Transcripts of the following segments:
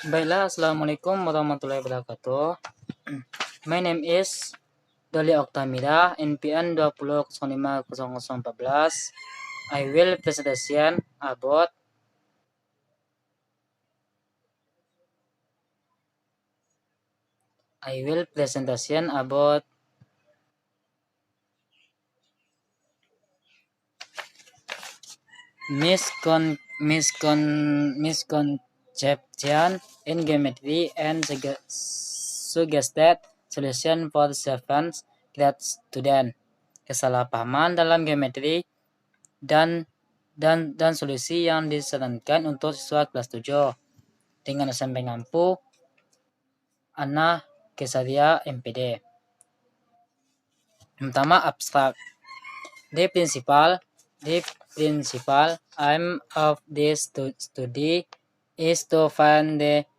Baiklah, Assalamualaikum warahmatullahi wabarakatuh. My name is Doli Oktamira, NPN 20050014. I will presentation about misconception in geometry and suggested solution for seventh grade student. Kesalahpahaman dalam geometri dan solusi yang disarankan untuk siswa kelas 7 dengan SMP Ngampu Ana Kesaria MPD. Pertama, abstrak. The principal aim of this study is to find the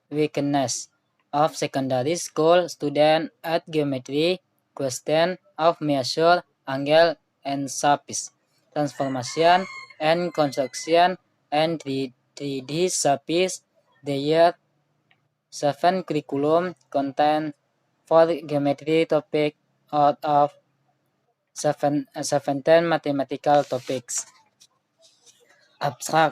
weakness of secondary school students at geometry question of measure, angle, and surface, transformation and construction, and 3D surface. The year 7 curriculum contain 4 geometry topic out of 17 mathematical topics. Abstrak.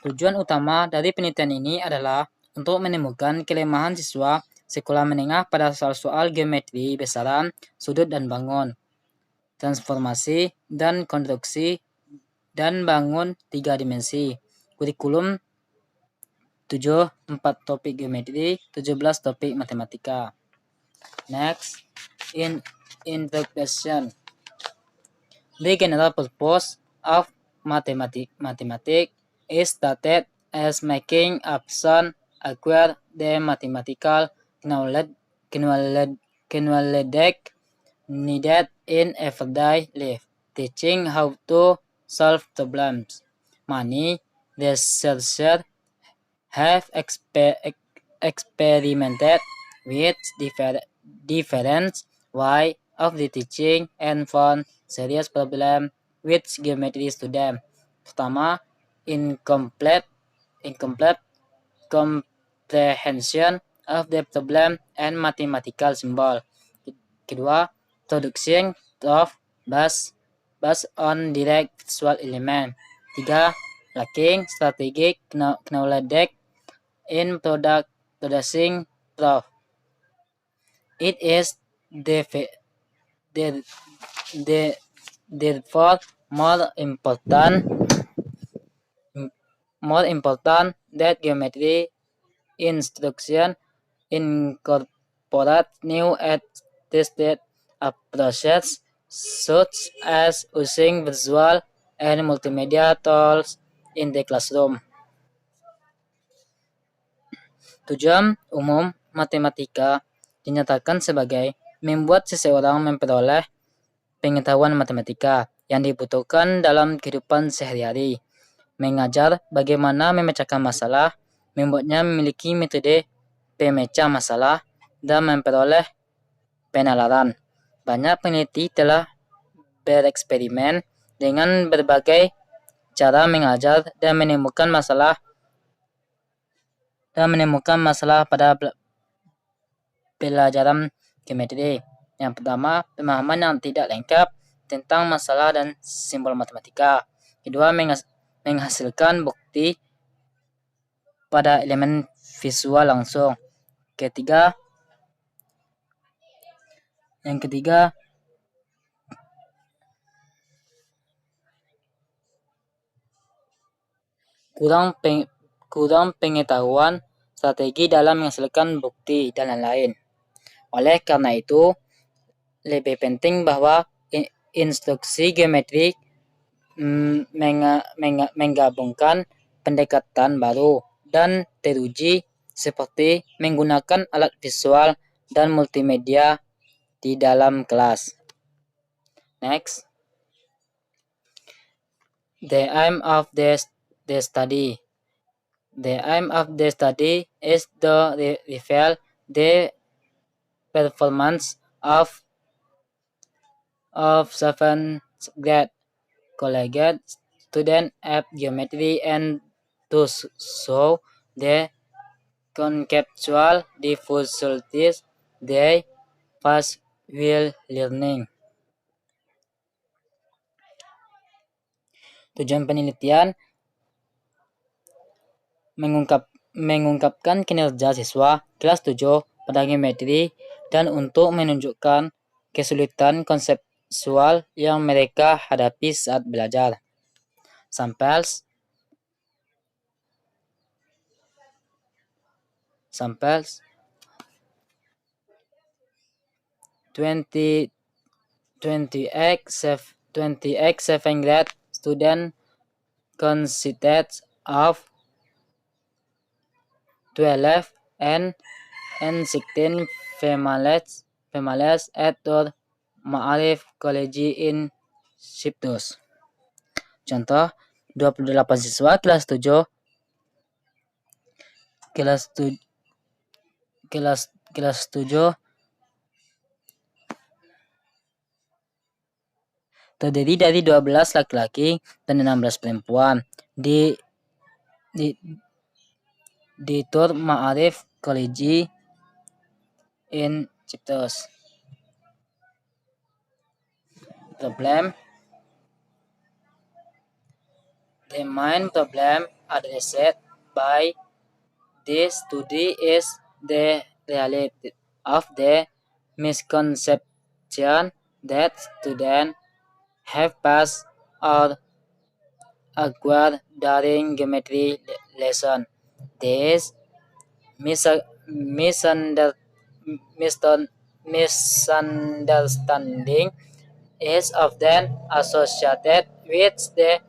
Tujuan utama dari penelitian ini adalah untuk menemukan kelemahan siswa sekolah menengah pada soal-soal geometri besaran, sudut dan bangun, transformasi dan konstruksi dan bangun 3 dimensi. Kurikulum 4 topik geometri, 17 topik matematika. Next, introduction. The general purpose of mathematics is stated as making a person acquire the mathematical knowledge needed in everyday life, teaching how to solve problems. Many researchers have experimented with different ways of the teaching and found serious problem with geometry student. Pertama, incomplete comprehension of the problem and mathematical symbol. Kedua, production of based on direct visual element. 3. Lacking strategic knowledge in producing proof. It is therefore more important that geometry instruction incorporate new and tested approaches such as using visual and multimedia tools in the classroom. Tujuan umum matematika dinyatakan sebagai membuat seseorang memperoleh pengetahuan matematika yang dibutuhkan dalam kehidupan sehari-hari, mengajar bagaimana memecahkan masalah, membuatnya memiliki metode pemecah masalah, dan memperoleh penalaran. Banyak peneliti telah bereksperimen dengan berbagai cara mengajar dan menemukan masalah pada pelajaran geometri. Yang pertama, pemahaman yang tidak lengkap tentang masalah dan simbol matematika. Kedua, menghasilkan bukti pada elemen visual langsung. Yang ketiga, kurang pengetahuan strategi dalam menghasilkan bukti dan lain-lain. Oleh karena itu, lebih penting bahwa instruksi geometri menggabungkan pendekatan baru dan teruji seperti menggunakan alat visual dan multimedia di dalam kelas. Next, the aim of the study. The aim of the study is to reveal the performance of 7th grade collegiate student at geometry and to show the conceptual difficulties they face while learning. Tujuan penelitian mengungkapkan kinerja siswa kelas 7 pada geometri dan untuk menunjukkan kesulitan konseptual yang mereka hadapi saat belajar. Samples 28 7th grade student consisted of 12 and 16 females at Tur Ma'arif College in Siptus. Contoh, 28 siswa kelas 7 terdiri dari 12 laki-laki dan 16 perempuan di Tur Ma'arif College in Siptus. Problem. The main problem addressed by this study is the reality of the misconception that students have passed or acquired during geometry lesson. This misunderstanding is often associated with the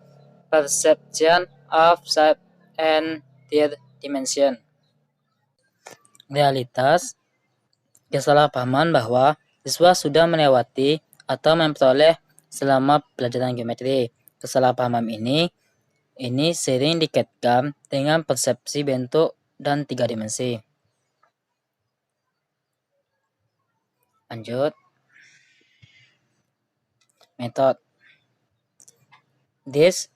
perception of shape and their dimension. Realitas kesalahpahaman bahwa siswa sudah melewati atau memperoleh selama pelajaran geometri. Kesalahpahaman ini sering dikaitkan dengan persepsi bentuk dan 3 dimensi. Lanjut. Method. This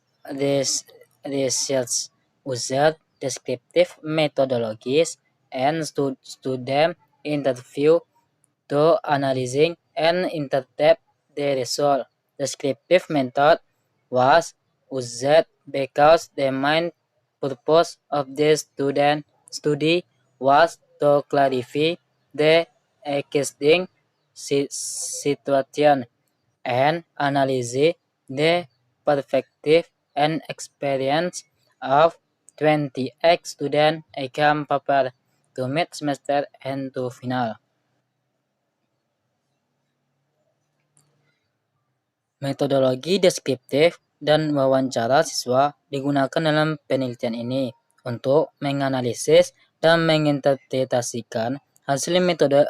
research uses descriptive methodologies and student interview to analyzing and interpret the result. Descriptive method was used because the main purpose of the student study was to clarify the existing situation and analyze the perspective and experience of 28 students exam paper to mid semester and to final. Metodologi deskriptif dan wawancara siswa digunakan dalam penelitian ini untuk menganalisis dan menginterpretasikan hasil metode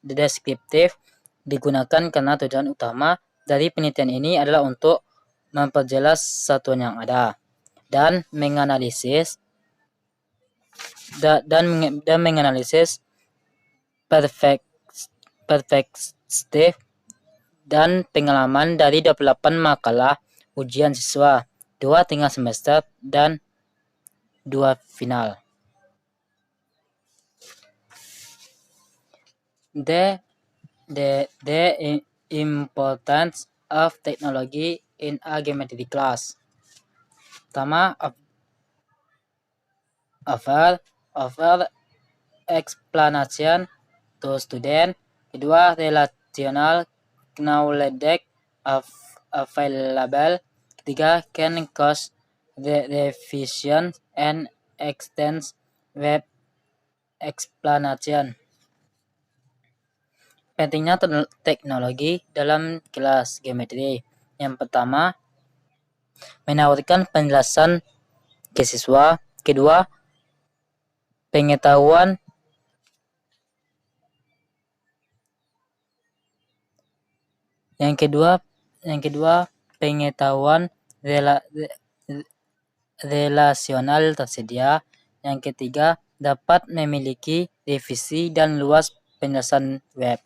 deskriptif digunakan karena tujuan utama dari penelitian ini adalah untuk memperjelas satuan yang ada dan menganalisis perspektif dan pengalaman dari 28 makalah ujian siswa, 2 tengah semester dan 2 final. The importance of technology in a geometry class. Pertama, offer explanation to student. Kedua, relational knowledge available. Ketiga, can cause the revision and extend web explanation. Pentingnya teknologi dalam kelas geometri. Yang pertama, menawarkan penjelasan ke siswa. Kedua, pengetahuan pengetahuan relasional tersedia. Yang ketiga, dapat memiliki revisi dan luas penjelasan web.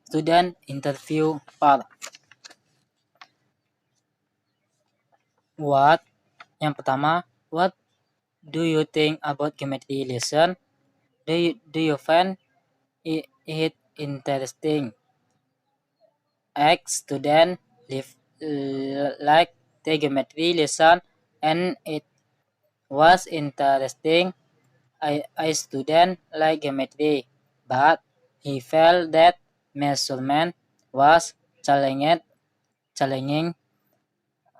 Student interview part. What? Yang pertama, What do you think about geometry lesson? Do you find it interesting? Ex student like the geometry lesson and it was interesting. I student like geometry, but he felt that measurement was challenging.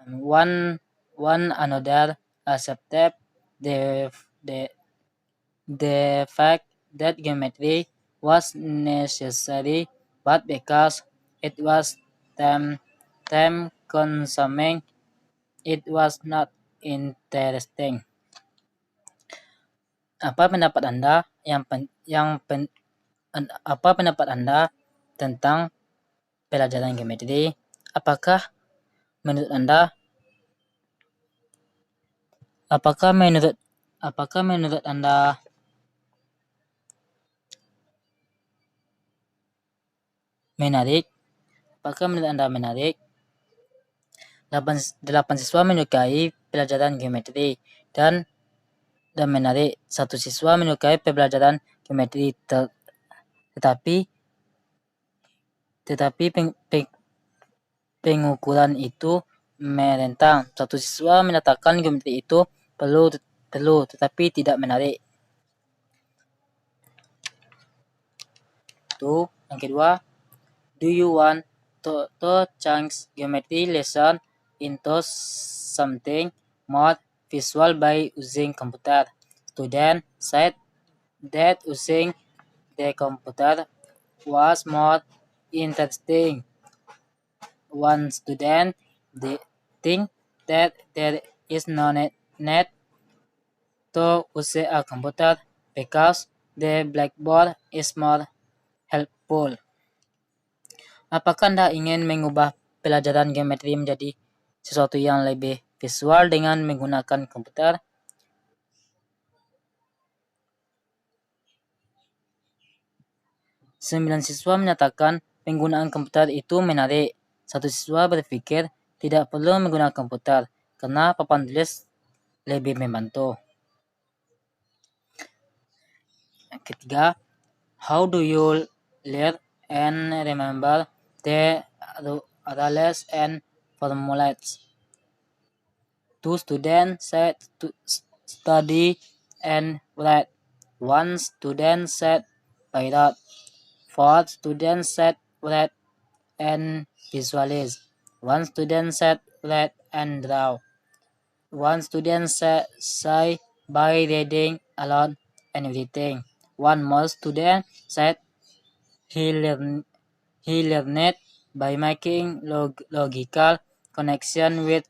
One another accepted the the the fact that geometry was necessary, but because it was time consuming, it was not interesting. Apa pendapat Anda apa pendapat Anda tentang pelajaran geometri? Apakah menurut Anda apakah menurut Anda menarik? Apakah menurut Anda menarik? 8 siswa menyukai pelajaran geometri dan menarik. 1 siswa menyukai pembelajaran geometri tetapi pengukuran itu merentang. 1 siswa menyatakan geometri itu perlu tetapi tidak menarik. Itu yang kedua, do you want to change geometry lesson into something more visual by using computer? Student said that using the computer was more interesting. One student think that there is no need to use a computer because the blackboard is more helpful. Apakah Anda ingin mengubah pelajaran geometri menjadi sesuatu yang lebih visual dengan menggunakan komputer? Sembilan siswa menyatakan penggunaan komputer itu menarik. 1 siswa berpikir tidak perlu menggunakan komputer karena papan tulis lebih membantu. Ketiga, how do you learn and remember the rules and formulas? 2 students said to study and write. 1 student said write. 4 students said write and visualize. 1 student said write and draw. 1 student said say by reading aloud and everything. 1 more student said he learned by making logical connection with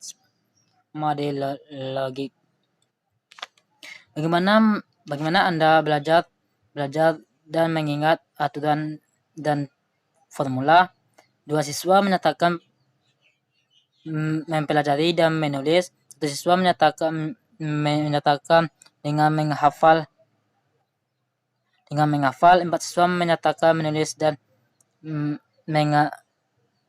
model logic. Bagaimana Anda belajar dan mengingat aturan dan formula? 2 siswa menyatakan mempelajari dan menulis. 1 siswa menyatakan dengan menghafal. 4 siswa menyatakan menulis dan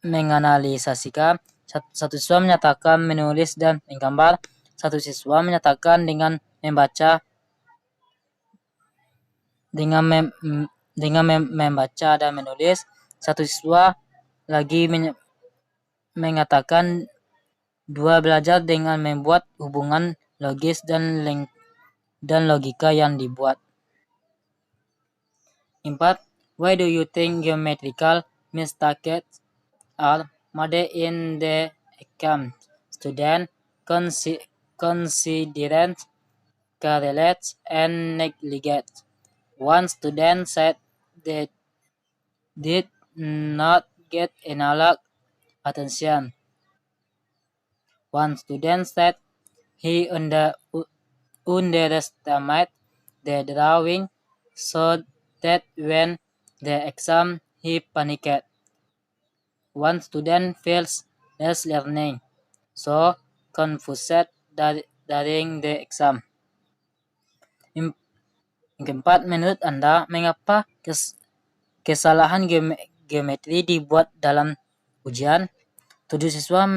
menganalisasikan. 1 siswa menyatakan menulis dan menggambar. 1 siswa menyatakan dengan membaca dan menulis. 1 siswa lagi mengatakan 2 belajar dengan membuat hubungan logis dan logika yang dibuat. 4. Why do you think geometrical mistakes are made in the exam? Student considerate, careless, and negligent. 1 student said they did not get enough attention. 1 student said he underestimated the drawing so that when the exam he panicked. 1 student feels less learning, so confused during the exam. Yang keempat, menurut Anda, mengapa kesalahan geometri dibuat dalam ujian? 7 siswa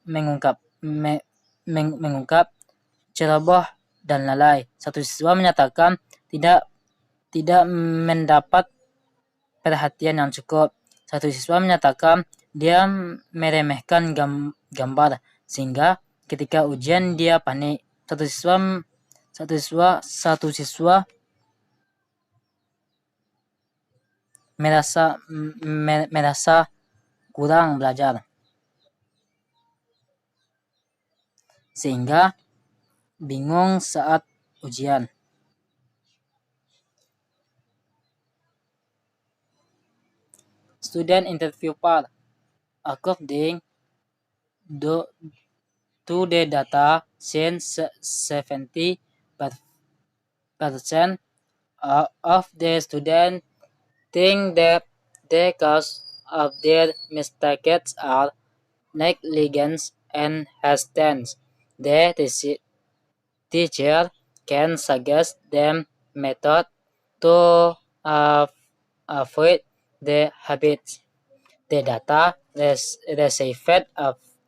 mengungkap ceroboh, dan lalai. Satu siswa menyatakan tidak mendapat perhatian yang cukup. Satu siswa menyatakan dia meremehkan gambar sehingga ketika ujian dia panik. Satu siswa merasa kurang belajar sehingga bingung saat ujian. Student interview part. According to the data, since 70% of the students think that the cause of their mistakes are negligence and hesitance. The teacher can suggest them method to avoid the habits. The data received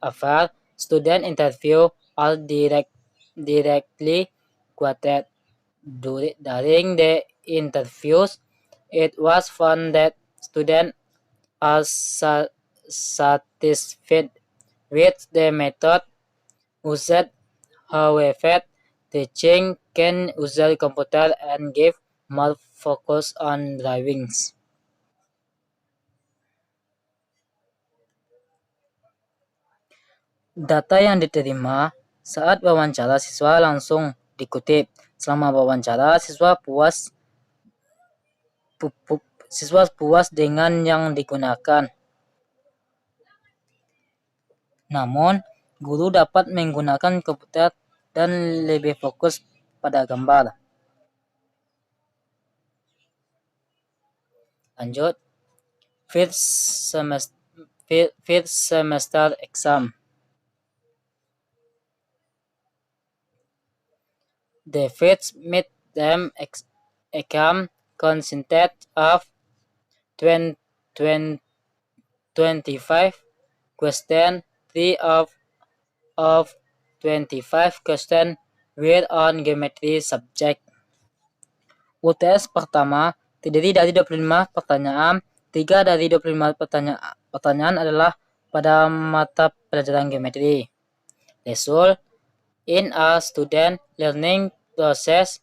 after student interview are directly quoted. During the interviews, it was found that students are satisfied with the method used. However, teaching can use computer and give more focus on drivings. Data yang diterima saat wawancara siswa langsung dikutip. Selama wawancara, siswa puas dengan yang digunakan. Namun, guru dapat menggunakan komputer dan lebih fokus pada gambar. Lanjut, fifth semester exam. The fifth midterm exam consisted of 25 questions. 3 of 25 questions were on geometry subject. UTS pertama terdiri dari 25 pertanyaan. 3 dari 25 pertanyaan adalah pada mata pelajaran geometri. Result: in a student learning process,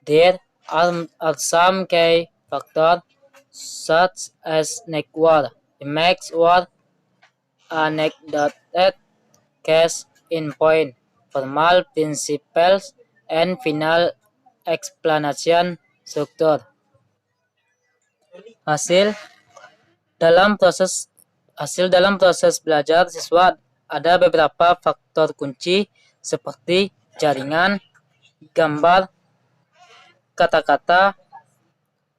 there are some key factors such as network, image or anecdote, case in point, formal principles, and final explanation structure. Hasil dalam proses belajar siswa ada beberapa faktor kunci seperti jaringan, gambar, kata-kata,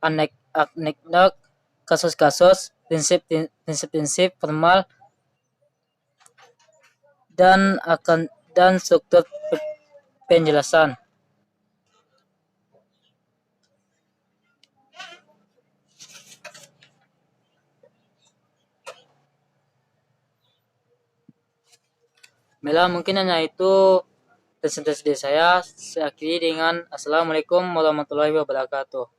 anekdot, kasus-kasus, prinsip-prinsip formal, dan struktur penjelasan. Mela, mungkin hanya itu presentasi dari saya. Saya akhiri dengan Assalamualaikum warahmatullahi wabarakatuh.